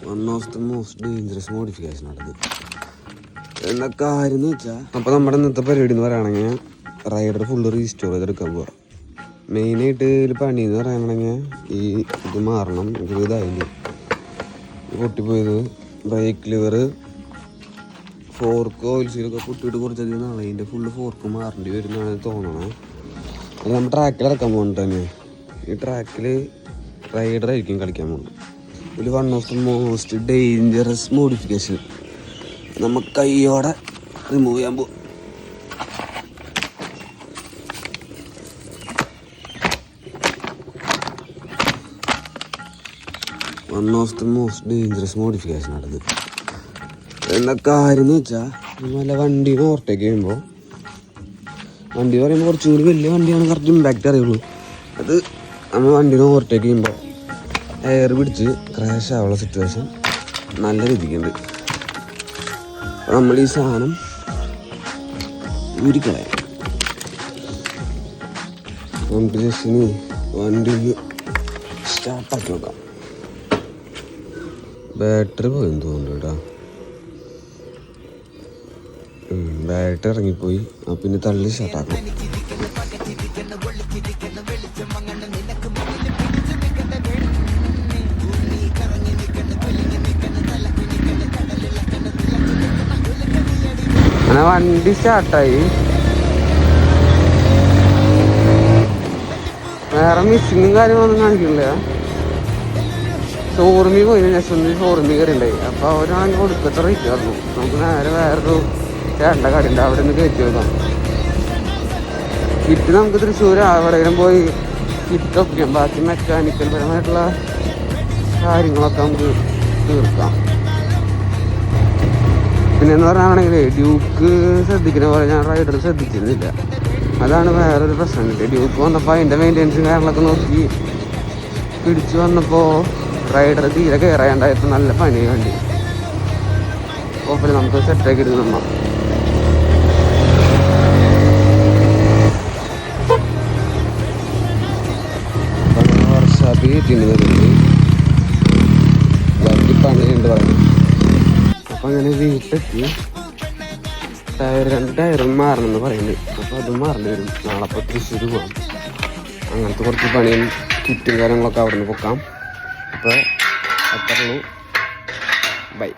One of the most dangerous modification ആണത്. എന്താ കാര്യം എന്ന് വെച്ചാൽ, അപ്പോൾ നമ്മുടെ ഇന്നത്തെ പരിപാടി എന്ന് പറയുകയാണെങ്കിൽ റൈഡർ ഫുള്ള് റീസ്റ്റോർ ചെയ്തെടുക്കാൻ പോവാം. മെയിനായിട്ട് ഇതിൽ പണി എന്ന് പറയുകയാണെങ്കിൽ ഇത് മാറണം. ഇതായില്ല, പൊട്ടിപ്പോയത് ബ്രേക്ക് ലിവർ, ഫോർക്ക്, ഓയിൽ സീലൊക്കെ പൊട്ടിയിട്ട് കുറച്ചധികം നാളെ അതിൻ്റെ ഫുള്ള് ഫോർക്ക് മാറേണ്ടി വരുന്നതാണ് തോന്നണേ. അത് നമ്മൾ ട്രാക്കിൽ ഇറക്കാൻ പോകുന്നുണ്ട് തന്നെ. ഈ ട്രാക്കിൽ റൈഡറായിരിക്കും കളിക്കാൻ പോകുന്നത്. ഇതിൽ one of the most dangerous modification നമുക്ക് കൈയോടെ റിമൂവ് ചെയ്യാൻ പോകും. One of the most dangerous modification ആണത്. എന്താ കാര്യം എന്ന് വെച്ചാൽ, നല്ല വണ്ടീനെ ഓവർടേക്ക് ചെയ്യുമ്പോൾ, വണ്ടി പറയുമ്പോൾ കുറച്ചും കൂടി വലിയ വണ്ടിയാണ് കറക്റ്റ് ഇമ്പാക്റ്റ് അറിയുള്ളൂ. അത് നമ്മൾ വണ്ടീനെ ഓവർടേക്ക് ചെയ്യുമ്പോൾ എയർ പിടിച്ച് ക്രാഷ് ആവാനുള്ള സിറ്റുവേഷൻ നല്ല രീതിക്കുണ്ട്. നമ്മൾ ഈ സാധനം ഊരിക്കളയാം. നമുക്ക് ജസ്റ്റ് വണ്ടി സ്റ്റാർട്ടാക്കി നോക്കാം. ബാറ്ററി പോയെന്ന് തോന്നുന്നു കേട്ടോ. ബാറ്ററി ഇറങ്ങിപ്പോയി. പിന്നെ തള്ളി സ്റ്റാർട്ടാക്കണം. അങ്ങനെ വണ്ടി സ്റ്റാർട്ടായി. വേറെ മിസ്സിങ്ങും കാര്യങ്ങളൊന്നും കാണിക്കുന്നില്ല. ഷോറൂമിൽ പോയി ജസ്റ്റ് ഷോറൂമിൽ കയറി ഉണ്ടായി. അപ്പോൾ അവരാണെങ്കിൽ കൊടുക്കത്തെ റേറ്റ് പറഞ്ഞു. നമുക്ക് നേരെ വേറൊരു ചേട്ടൻ്റെ കടയുണ്ട്, അവിടെ നിന്ന് കയറ്റി വെക്കാം. കിറ്റ് നമുക്ക് തൃശ്ശൂർ എവിടെയെങ്കിലും പോയി കിറ്റ് ഒപ്പിക്കാം. ബാക്കി മെക്കാനിക്കൽ പരമായിട്ടുള്ള കാര്യങ്ങളൊക്കെ നമുക്ക് തീർക്കാം. പിന്നെയെന്ന് പറയുകയാണെങ്കിൽ ഡ്യൂക്ക് ശ്രദ്ധിക്കുന്ന പോലെ ഞാൻ റൈഡർ ശ്രദ്ധിച്ചിരുന്നില്ല. അതാണ് വേറൊരു പ്രശ്നം കിട്ടിയത്. ഡ്യൂക്ക് വന്നപ്പോൾ അതിൻ്റെ മെയിൻ്റെനൻസും കാര്യങ്ങളൊക്കെ നോക്കി പിടിച്ചു വന്നപ്പോൾ റൈഡർ തീരെ കയറാണ്ടായപ്പോൾ നല്ല പണി വേണ്ടി. ഓപ്പല് നമുക്ക് സെറ്റാക്കി എടുക്കണം. വർഷാപ്പ് കയറ്റിണ്ട് വരുന്നത് ബാക്കി പണിയുണ്ട് പറയുന്നത്. അപ്പം അങ്ങനെ വീട്ടിലെത്തി രണ്ട് ടയറും മാറണമെന്ന് പറയുന്നുണ്ട്. അപ്പോൾ അതും മാറേണ്ടി വരും. നാളെ ഇപ്പോൾ തൃശ്ശൂർ പോകാം. അങ്ങനത്തെ കുറച്ച് പണിയും കിറ്റും കാര്യങ്ങളൊക്കെ അവിടെ നിന്ന് പൊക്കാം. അപ്പോൾ അത്രയുള്ളൂ. ബൈ.